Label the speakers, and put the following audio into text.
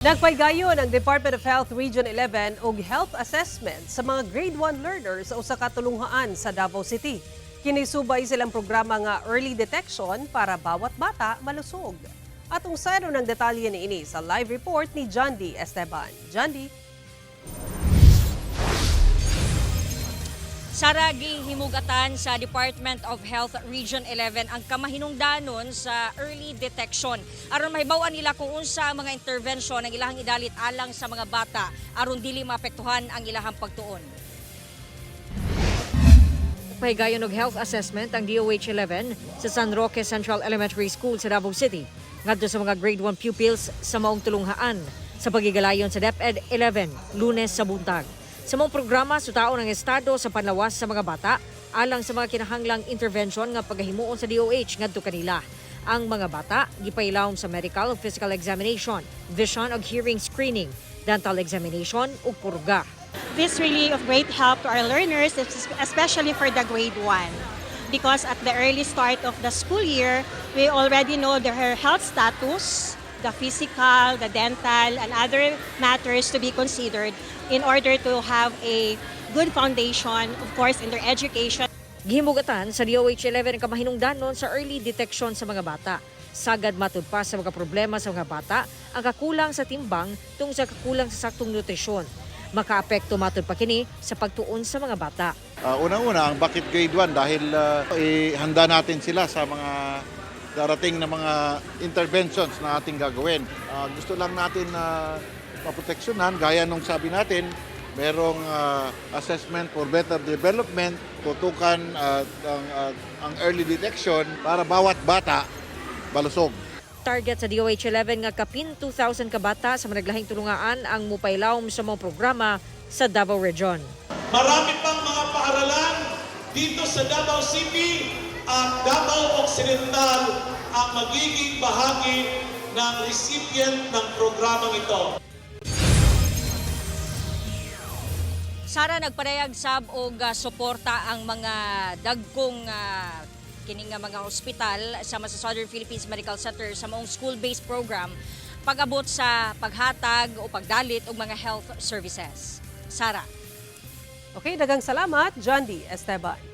Speaker 1: Nagpahigayon ang Department of Health Region 11 og health assessment sa mga grade 1 learners sa usa ka tulunghaan sa Davao City. Kinisubay silang programa nga early detection para bawat bata malusog. At unsano ng detalye niini sa live report ni John D. Esteban. John D.
Speaker 2: Sara, himugatan sa Department of Health Region 11 ang kamahinungdanon sa early detection. Aron mahibawan nila kung unsa ang mga intervention ang ilahang idalit alang sa mga bata aron dili maapektuhan ang ilahang pagtuon. Pahigayon og health assessment ang DOH-11 sa San Roque Central Elementary School sa Davao City ngadto sa mga grade 1 pupils sa maong tulunghaan sa pagigalayon sa DOH-11 Lunes sa buntag. Sa mong programa, sutaon ang estado sa panlawas sa mga bata alang sa mga kinahanglang intervention nga paghimuon sa DOH ngadto kanila. Ang mga bata gipailawom sa medical ug physical examination, vision ug hearing screening, dental examination ug purga.
Speaker 3: This really of great help to our learners, especially for the grade 1. Because at the early start of the school year, we already know their health status, the physical, the dental, and other matters to be considered in order to have a good foundation, of course, in their education.
Speaker 2: Gihimugatan sa DOH-11 ang kamahinungdanon sa early detection sa mga bata. Sagad matud pa sa mga problema sa mga bata ang kakulang sa timbang tungod sa kakulang sa saktong nutrisyon. Makaapekto matud pa kini sa pagtuon sa mga bata.
Speaker 4: Unang-una, ang bakit grade 1 dahil ihanda natin sila sa mga darating na mga interventions na ating gagawin. Gusto lang natin na maproteksyonan, gaya nung sabi natin, merong assessment for better development, tutukan ang early detection para bawat bata balusog.
Speaker 2: Target sa DOH-11 nga kapin 2,000 ka bata sa managlahing tulungaan ang mupailawom sa mga programa sa Davao Region.
Speaker 5: Marami pang mga paaralan dito sa Davao City at Davao Occidental ang magiging bahagi ng recipient ng programang ito.
Speaker 2: Sara, nagpadayag sab og suporta ang mga dagkong kining mga ospital sa Southern Philippines Medical Center sa maong school-based program pag-abot sa paghatag o pagdalit og mga health services. Sara.
Speaker 1: Okay, daghang salamat, John D. Esteban.